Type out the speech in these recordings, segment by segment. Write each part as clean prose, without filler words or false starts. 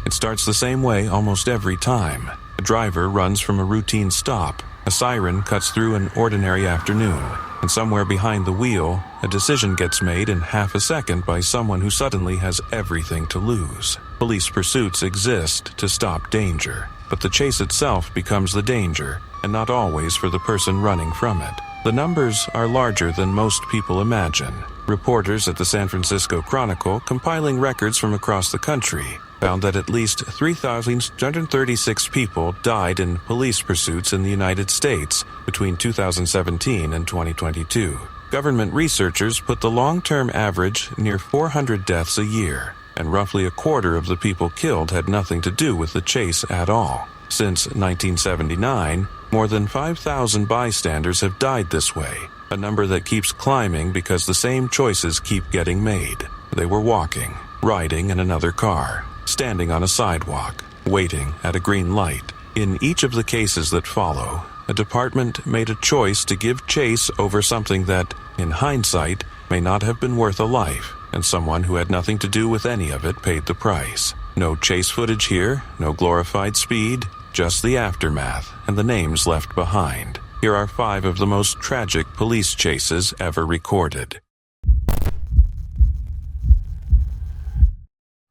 It starts the same way almost every time. A driver runs from a routine stop. A siren cuts through an ordinary afternoon. And somewhere behind the wheel, a decision gets made in half a second by someone who suddenly has everything to lose. Police pursuits exist to stop danger, but the chase itself becomes the danger, and not always for the person running from it. The numbers are larger than most people imagine. Reporters at the San Francisco Chronicle, compiling records from across the country, found that at least 3,236 people died in police pursuits in the United States between 2017 and 2022. Government researchers put the long-term average near 400 deaths a year, and roughly a quarter of the people killed had nothing to do with the chase at all. Since 1979, more than 5,000 bystanders have died this way, a number that keeps climbing because the same choices keep getting made. They were walking, riding in another car, standing on a sidewalk, waiting at a green light. In each of the cases that follow, a department made a choice to give chase over something that, in hindsight, may not have been worth a life, and someone who had nothing to do with any of it paid the price. No chase footage here, no glorified speed, just the aftermath and the names left behind. Here are 5 of the most tragic police chases ever recorded.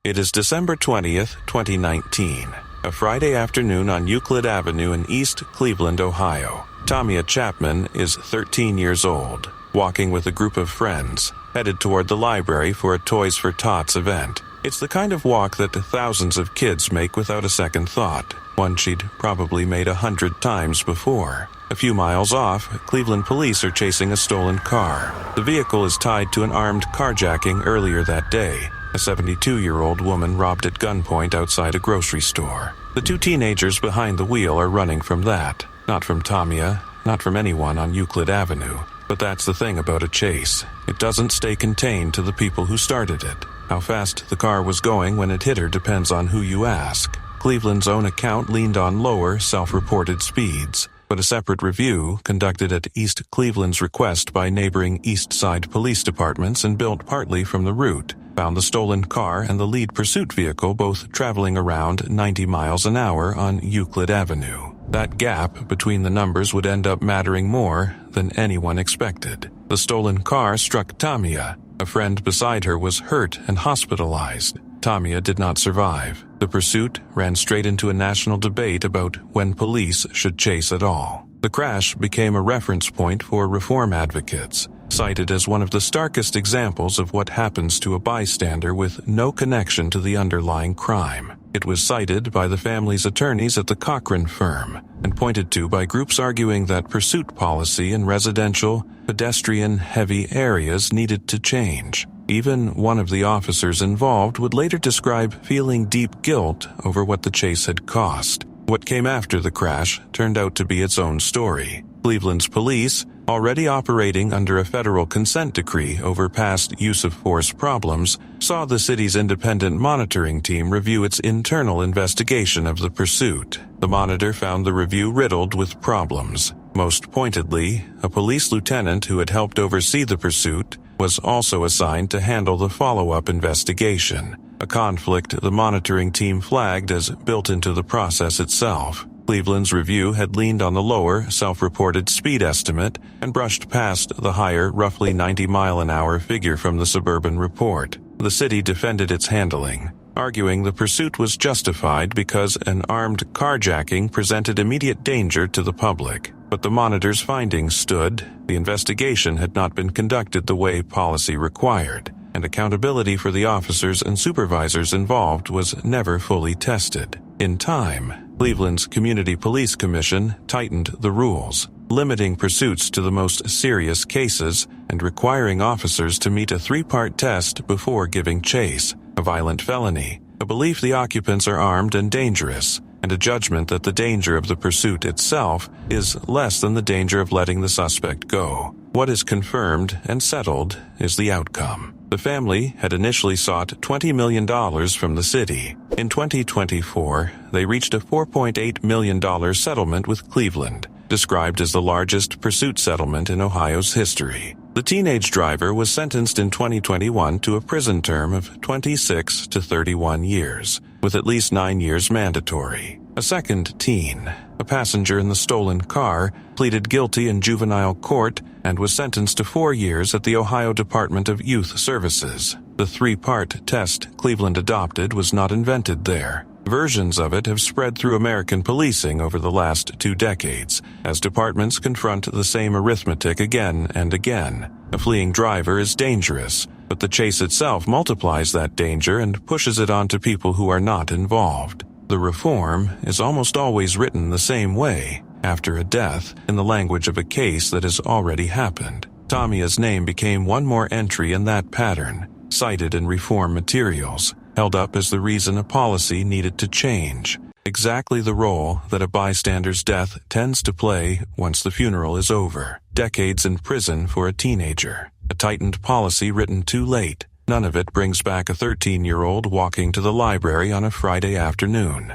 It is December 20th, 2019, a Friday afternoon on Euclid Avenue in East Cleveland, Ohio. Tamia Chapman is 13 years old, walking with a group of friends, headed toward the library for a Toys for Tots event. It's the kind of walk that thousands of kids make without a second thought, one she'd probably made 100 times before. A few miles off, Cleveland police are chasing a stolen car. The vehicle is tied to an armed carjacking earlier that day. A 72-year-old woman robbed at gunpoint outside a grocery store. The 2 teenagers behind the wheel are running from that. Not from Tamia, not from anyone on Euclid Avenue. But that's the thing about a chase. It doesn't stay contained to the people who started it. How fast the car was going when it hit her depends on who you ask. Cleveland's own account leaned on lower, self-reported speeds, but a separate review, conducted at East Cleveland's request by neighboring East Side police departments and built partly from the route, found the stolen car and the lead pursuit vehicle both traveling around 90 miles an hour on Euclid Avenue. That gap between the numbers would end up mattering more than anyone expected. The stolen car struck Tamia. A friend beside her was hurt and hospitalized. Tamia did not survive. The pursuit ran straight into a national debate about when police should chase at all. The crash became a reference point for reform advocates, cited as one of the starkest examples of what happens to a bystander with no connection to the underlying crime. It was cited by the family's attorneys at the Cochran firm and pointed to by groups arguing that pursuit policy in residential, pedestrian-heavy areas needed to change. Even one of the officers involved would later describe feeling deep guilt over what the chase had cost. What came after the crash turned out to be its own story. Cleveland's police, already operating under a federal consent decree over past use of force problems, saw the city's independent monitoring team review its internal investigation of the pursuit. The monitor found the review riddled with problems. Most pointedly, a police lieutenant who had helped oversee the pursuit was also assigned to handle the follow-up investigation, a conflict the monitoring team flagged as built into the process itself. Cleveland's review had leaned on the lower, self-reported speed estimate and brushed past the higher, roughly 90-mile-an-hour figure from the suburban report. The city defended its handling, arguing the pursuit was justified because an armed carjacking presented immediate danger to the public. But the monitor's findings stood. The investigation had not been conducted the way policy required, and accountability for the officers and supervisors involved was never fully tested. In time, Cleveland's Community Police Commission tightened the rules, limiting pursuits to the most serious cases and requiring officers to meet a 3-part test before giving chase: a violent felony, a belief the occupants are armed and dangerous, and a judgment that the danger of the pursuit itself is less than the danger of letting the suspect go. What is confirmed and settled is the outcome. The family had initially sought $20 million from the city. In 2024, they reached a $4.8 million settlement with Cleveland, described as the largest pursuit settlement in Ohio's history. The teenage driver was sentenced in 2021 to a prison term of 26 to 31 years, with at least 9 years mandatory. A second teen, a passenger in the stolen car, pleaded guilty in juvenile court and was sentenced to 4 years at the Ohio Department of Youth Services. The 3-part test Cleveland adopted was not invented there. Versions of it have spread through American policing over the last 2 decades, as departments confront the same arithmetic again and again. A fleeing driver is dangerous, but the chase itself multiplies that danger and pushes it onto people who are not involved. The reform is almost always written the same way, after a death, in the language of a case that has already happened. Tamia's name became one more entry in that pattern, cited in reform materials, held up as the reason a policy needed to change, exactly the role that a bystander's death tends to play once the funeral is over. Decades in prison for a teenager. A tightened policy written too late. None of it brings back a 13-year-old walking to the library on a Friday afternoon.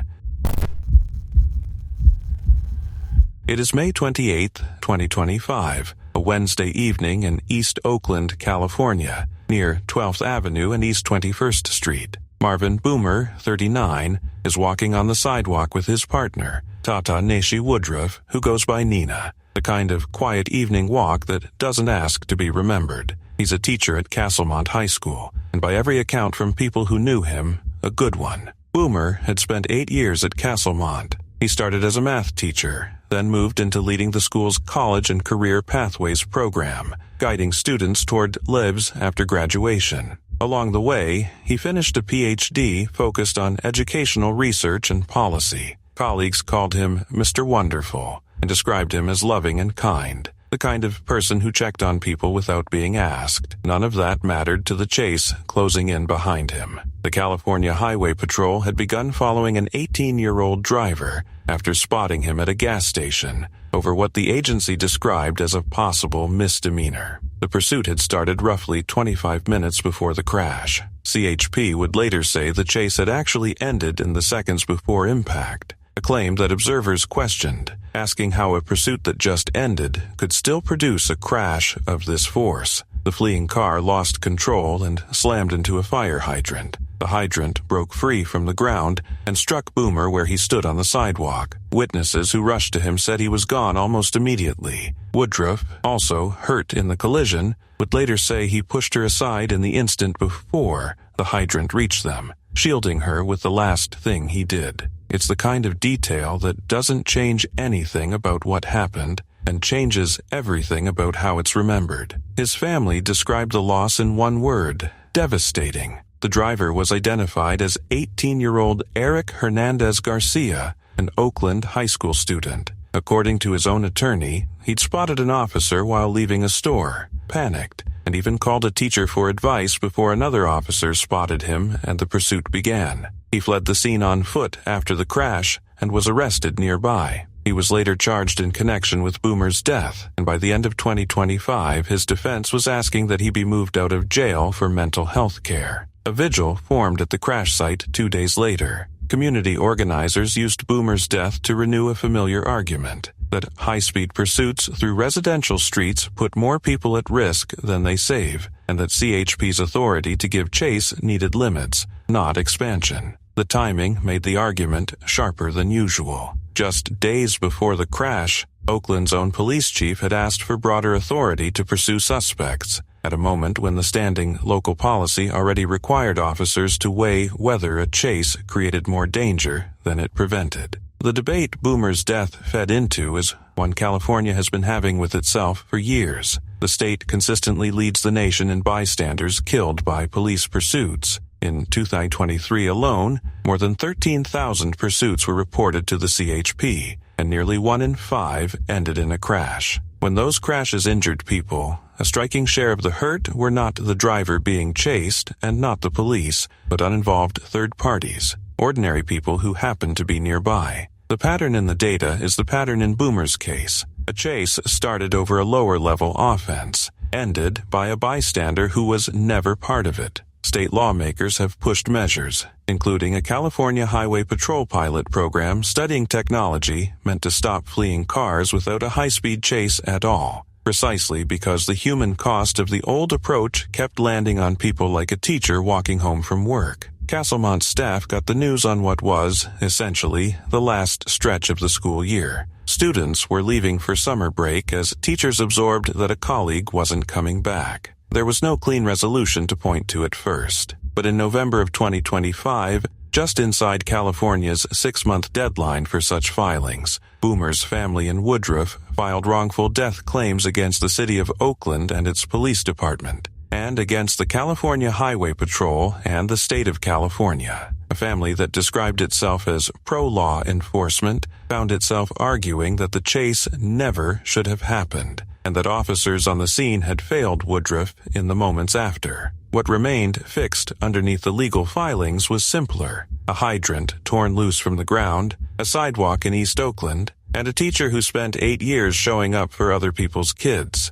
It is May 28, 2025, a Wednesday evening in East Oakland, California, near 12th Avenue and East 21st Street. Marvin Boomer, 39, is walking on the sidewalk with his partner, Tata Neshi Woodruff, who goes by Nina. The kind of quiet evening walk that doesn't ask to be remembered. He's a teacher at Castlemont High School, and by every account from people who knew him, a good one. Boomer had spent 8 years at Castlemont. He started as a math teacher, then moved into leading the school's College and Career Pathways program, guiding students toward LIBS after graduation. Along the way, he finished a PhD focused on educational research and policy. Colleagues called him Mr. Wonderful and described him as loving and kind, the kind of person who checked on people without being asked. None of that mattered to the chase closing in behind him. The California Highway Patrol had begun following an 18-year-old driver after spotting him at a gas station over what the agency described as a possible misdemeanor. The pursuit had started roughly 25 minutes before the crash. CHP would later say the chase had actually ended in the seconds before impact, a claim that observers questioned, asking how a pursuit that just ended could still produce a crash of this force. The fleeing car lost control and slammed into a fire hydrant. The hydrant broke free from the ground and struck Boomer where he stood on the sidewalk. Witnesses who rushed to him said he was gone almost immediately. Woodruff, also hurt in the collision, would later say he pushed her aside in the instant before the hydrant reached them, shielding her with the last thing he did. It's the kind of detail that doesn't change anything about what happened and changes everything about how it's remembered. His family described the loss in one word: devastating. The driver was identified as 18-year-old Eric Hernandez Garcia, an Oakland high school student. According to his own attorney, he'd spotted an officer while leaving a store, panicked, and even called a teacher for advice before another officer spotted him and the pursuit began. He fled the scene on foot after the crash and was arrested nearby. He was later charged in connection with Boomer's death, and by the end of 2025, his defense was asking that he be moved out of jail for mental health care. A vigil formed at the crash site 2 days later. Community organizers used Boomer's death to renew a familiar argument, that high-speed pursuits through residential streets put more people at risk than they save, and that CHP's authority to give chase needed limits, not expansion. The timing made the argument sharper than usual. Just days before the crash, Oakland's own police chief had asked for broader authority to pursue suspects, at a moment when the standing local policy already required officers to weigh whether a chase created more danger than it prevented. The debate Boomer's death fed into is one California has been having with itself for years. The state consistently leads the nation in bystanders killed by police pursuits. In 2023 alone, more than 13,000 pursuits were reported to the CHP, and nearly 1 in 5 ended in a crash. When those crashes injured people, a striking share of the hurt were not the driver being chased and not the police, but uninvolved third parties, ordinary people who happened to be nearby. The pattern in the data is the pattern in Boomer's case. A chase started over a lower-level offense, ended by a bystander who was never part of it. State lawmakers have pushed measures, including a California Highway Patrol pilot program studying technology meant to stop fleeing cars without a high-speed chase at all, precisely because the human cost of the old approach kept landing on people like a teacher walking home from work. Castlemont's staff got the news on what was, essentially, the last stretch of the school year. Students were leaving for summer break as teachers absorbed that a colleague wasn't coming back. There was no clean resolution to point to at first. But in November of 2025, just inside California's 6-month deadline for such filings, Boomer's family in Woodruff filed wrongful death claims against the city of Oakland and its police department, and against the California Highway Patrol and the state of California. A family that described itself as pro-law enforcement found itself arguing that the chase never should have happened, and that officers on the scene had failed Woodruff in the moments after. What remained fixed underneath the legal filings was simpler: a hydrant torn loose from the ground, a sidewalk in East Oakland, and a teacher who spent 8 years showing up for other people's kids.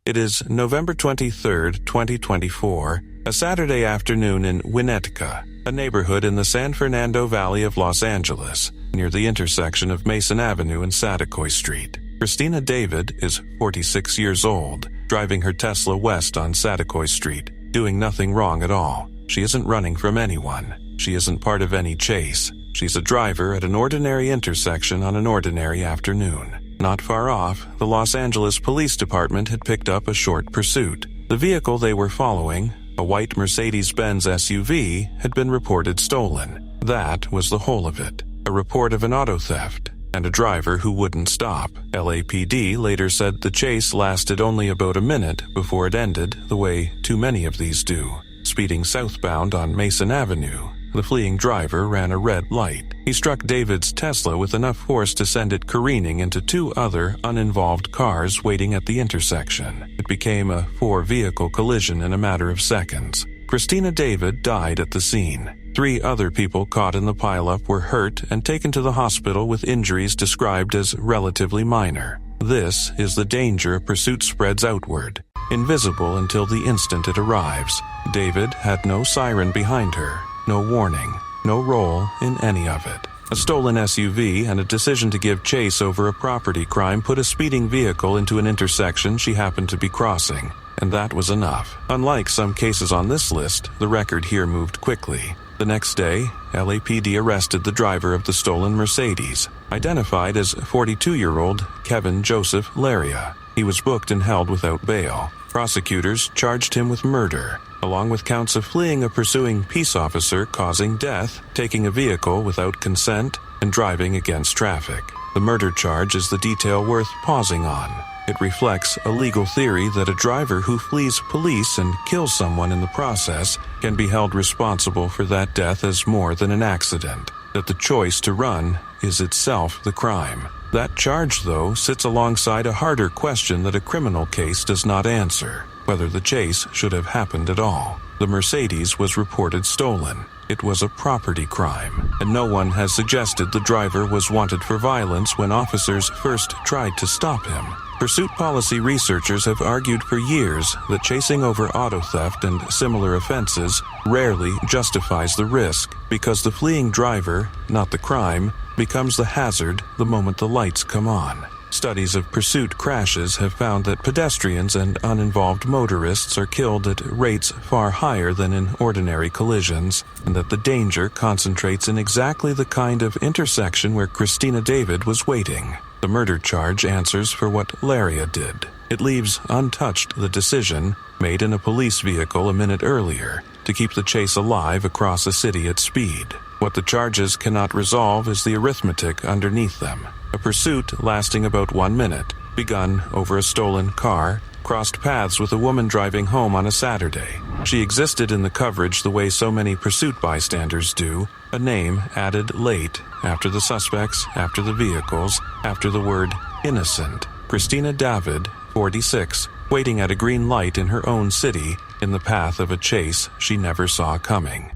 It is November 23, 2024, a Saturday afternoon in Winnetka, a neighborhood in the San Fernando Valley of Los Angeles, near the intersection of Mason Avenue and Saticoy Street. Christina David is 46 years old, driving her Tesla west on Saticoy Street, doing nothing wrong at all. She isn't running from anyone. She isn't part of any chase. She's a driver at an ordinary intersection on an ordinary afternoon. Not far off, the Los Angeles Police Department had picked up a short pursuit. The vehicle they were following, a white Mercedes-Benz SUV, had been reported stolen. That was the whole of it. A report of an auto theft, and a driver who wouldn't stop. LAPD later said the chase lasted only about a minute before it ended the way too many of these do. Speeding southbound on Mason Avenue, the fleeing driver ran a red light. He struck David's Tesla with enough force to send it careening into 2 other uninvolved cars waiting at the intersection. It became a 4-vehicle collision in a matter of seconds. Christina David died at the scene. 3 other people caught in the pileup were hurt and taken to the hospital with injuries described as relatively minor. This is the danger a pursuit spreads outward, invisible until the instant it arrives. David had no siren behind her, no warning, no role in any of it. A stolen SUV and a decision to give chase over a property crime put a speeding vehicle into an intersection she happened to be crossing, and that was enough. Unlike some cases on this list, the record here moved quickly. The next day, LAPD arrested the driver of the stolen Mercedes, identified as 42-year-old Kevin Joseph Laria. He was booked and held without bail. Prosecutors charged him with murder, along with counts of fleeing a pursuing peace officer, causing death, taking a vehicle without consent, and driving against traffic. The murder charge is the detail worth pausing on. It reflects a legal theory that a driver who flees police and kills someone in the process can be held responsible for that death as more than an accident, that the choice to run is itself the crime. That charge, though, sits alongside a harder question that a criminal case does not answer: whether the chase should have happened at all. The Mercedes was reported stolen. It was a property crime, and no one has suggested the driver was wanted for violence when officers first tried to stop him. Pursuit policy researchers have argued for years that chasing over auto theft and similar offenses rarely justifies the risk, because the fleeing driver, not the crime, becomes the hazard the moment the lights come on. Studies of pursuit crashes have found that pedestrians and uninvolved motorists are killed at rates far higher than in ordinary collisions, and that the danger concentrates in exactly the kind of intersection where Christina David was waiting. The murder charge answers for what Laria did. It leaves untouched the decision, made in a police vehicle a minute earlier, to keep the chase alive across a city at speed. What the charges cannot resolve is the arithmetic underneath them. A pursuit lasting about 1 minute, begun over a stolen car, crossed paths with a woman driving home on a Saturday. She existed in the coverage the way so many pursuit bystanders do, a name added late, after the suspects, after the vehicles, after the word innocent. Christina David, 46, waiting at a green light in her own city, in the path of a chase she never saw coming.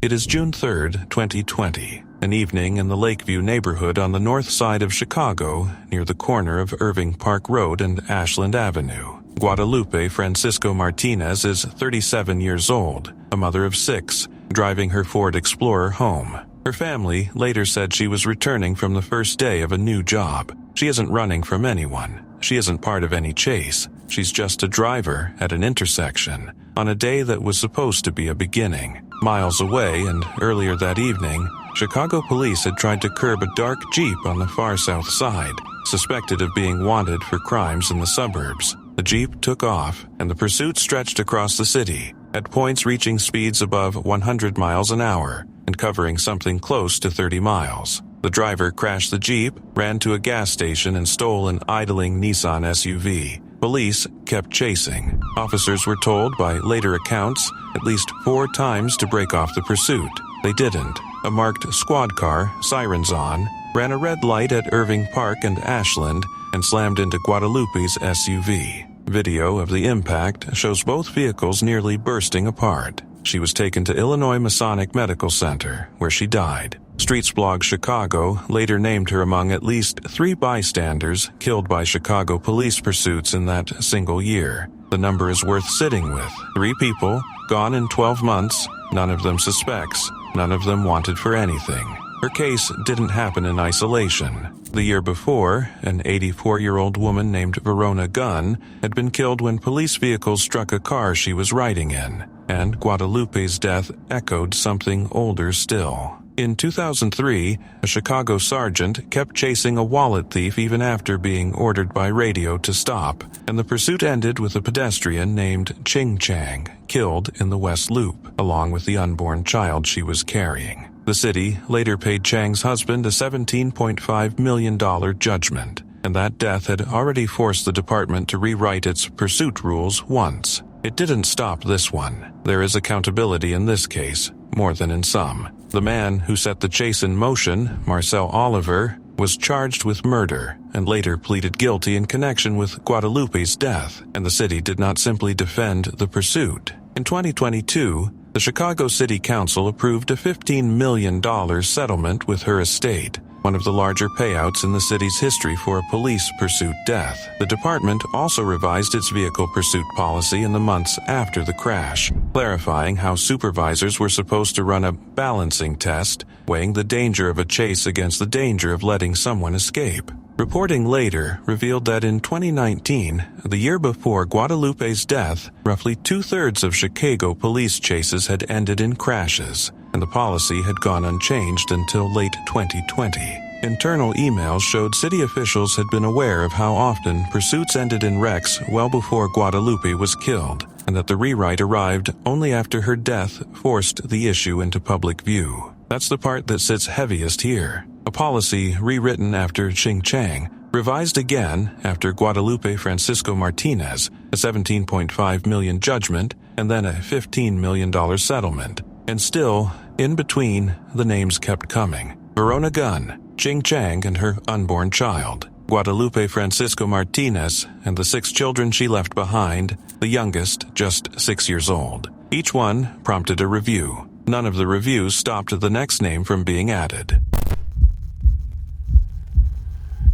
It is June 3, 2020, an evening in the Lakeview neighborhood on the north side of Chicago, near the corner of Irving Park Road and Ashland Avenue. Guadalupe Francisco Martinez is 37 years old, a mother of 6, driving her Ford Explorer home. Her family later said she was returning from the first day of a new job. She isn't running from anyone. she isn't part of any chase. She's just a driver at an intersection on a day that was supposed to be a beginning. Miles away and earlier that evening, Chicago police had tried to curb a dark Jeep on the far south side, suspected of being wanted for crimes in the suburbs. The Jeep took off, and the pursuit stretched across the city, at points reaching speeds above 100 miles an hour and covering something close to 30 miles. The driver crashed the Jeep, ran to a gas station, and stole an idling Nissan SUV. Police kept chasing. Officers were told by later accounts at least 4 times to break off the pursuit. They didn't. A marked squad car, sirens on, ran a red light at Irving Park and Ashland and slammed into Guadalupe's SUV. Video of the impact shows both vehicles nearly bursting apart. She was taken to Illinois Masonic Medical Center, where she died. Streets Blog Chicago later named her among at least 3 bystanders killed by Chicago police pursuits in that single year. The number is worth sitting with. 3 people, gone in 12 months, none of them suspects, none of them wanted for anything. Her case didn't happen in isolation. The year before, an 84-year-old woman named Verona Gunn had been killed when police vehicles struck a car she was riding in, and Guadalupe's death echoed something older still. In 2003, a Chicago sergeant kept chasing a wallet thief even after being ordered by radio to stop, and the pursuit ended with a pedestrian named Ching Chang killed in the West Loop, along with the unborn child she was carrying. The city later paid Chang's husband a $17.5 million judgment, and that death had already forced the department to rewrite its pursuit rules once. It didn't stop this one. There is accountability in this case, more than in some. The man who set the chase in motion, Marcel Oliver, was charged with murder and later pleaded guilty in connection with Guadalupe's death, and the city did not simply defend the pursuit. In 2022, the Chicago City Council approved a $15 million settlement with her estate, one of the larger payouts in the city's history for a police pursuit death. The department also revised its vehicle pursuit policy in the months after the crash, clarifying how supervisors were supposed to run a balancing test, weighing the danger of a chase against the danger of letting someone escape. Reporting later revealed that in 2019, the year before Guadalupe's death, roughly 2/3 of Chicago police chases had ended in crashes, and the policy had gone unchanged until late 2020. Internal emails showed city officials had been aware of how often pursuits ended in wrecks well before Guadalupe was killed, and that the rewrite arrived only after her death forced the issue into public view. That's the part that sits heaviest here. A policy rewritten after Ching Chang, revised again after Guadalupe Francisco Martinez, a $17.5 million judgment, and then a $15 million settlement. And still, in between, the names kept coming. Verona Gunn, Ching Chang and her unborn child, Guadalupe Francisco Martinez and the 6 children she left behind, the youngest just 6 years old. Each one prompted a review. None of the reviews stopped the next name from being added.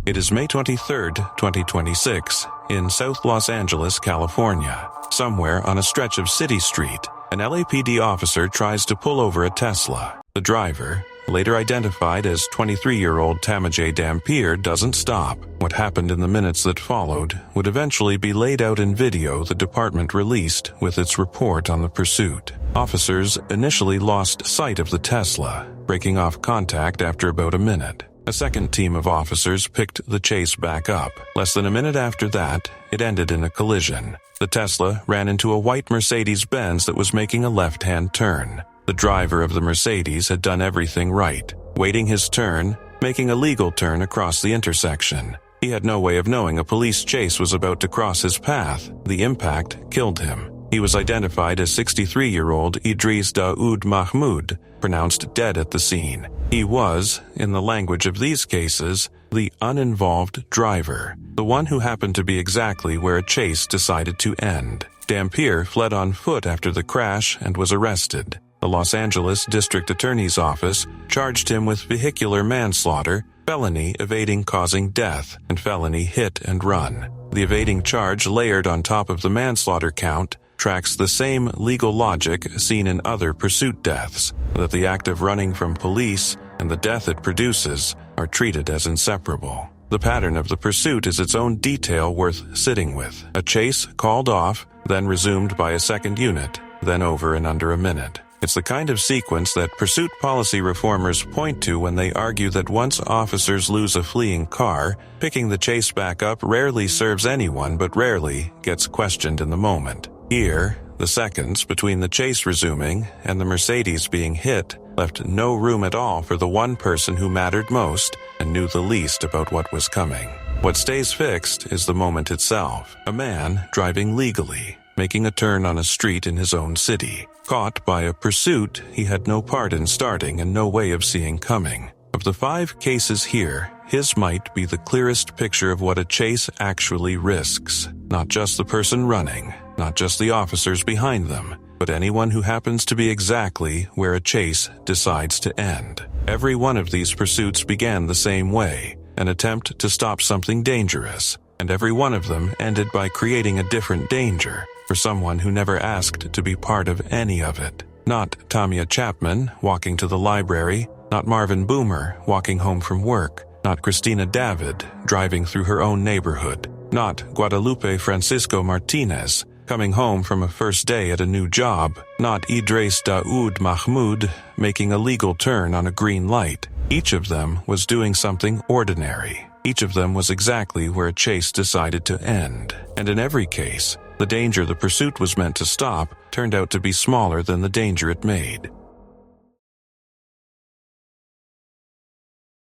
It is May 23, 2026, in South Los Angeles, California. Somewhere on a stretch of City Street, an LAPD officer tries to pull over a Tesla. The driver, later identified as 23-year-old Tamajay Dampier, doesn't stop. What happened in the minutes that followed would eventually be laid out in video the department released with its report on the pursuit. Officers initially lost sight of the Tesla, breaking off contact after about a minute. A second team of officers picked the chase back up. Less than a minute after that, it ended in a collision. The Tesla ran into a white Mercedes-Benz that was making a left-hand turn. The driver of the Mercedes had done everything right, waiting his turn, making a legal turn across the intersection. He had no way of knowing a police chase was about to cross his path. The impact killed him. He was identified as 63-year-old Idris Daoud Mahmoud, pronounced dead at the scene. He was, in the language of these cases, the uninvolved driver, the one who happened to be exactly where a chase decided to end. Dampier fled on foot after the crash and was arrested. The Los Angeles District Attorney's Office charged him with vehicular manslaughter, felony evading causing death, and felony hit and run. The evading charge layered on top of the manslaughter count tracks the same legal logic seen in other pursuit deaths, that the act of running from police and the death it produces are treated as inseparable. The pattern of the pursuit is its own detail worth sitting with. A chase called off, then resumed by a second unit, then over in under a minute. It's the kind of sequence that pursuit policy reformers point to when they argue that once officers lose a fleeing car, picking the chase back up rarely serves anyone but rarely gets questioned in the moment. Here, the seconds between the chase resuming and the Mercedes being hit left no room at all for the one person who mattered most and knew the least about what was coming. What stays fixed is the moment itself. A man driving legally, making a turn on a street in his own city, caught by a pursuit he had no part in starting and no way of seeing coming. Of the 5 cases here, his might be the clearest picture of what a chase actually risks. Not just the person running, not just the officers behind them, but anyone who happens to be exactly where a chase decides to end. Every one of these pursuits began the same way, an attempt to stop something dangerous, and every one of them ended by creating a different danger for someone who never asked to be part of any of it. Not Tamia Chapman walking to the library, not Marvin Boomer walking home from work, not Christina David driving through her own neighborhood, not Guadalupe Francisco Martinez coming home from a first day at a new job, not Idris Daoud Mahmoud making a legal turn on a green light. Each of them was doing something ordinary. Each of them was exactly where a chase decided to end. And in every case, the danger the pursuit was meant to stop turned out to be smaller than the danger it made.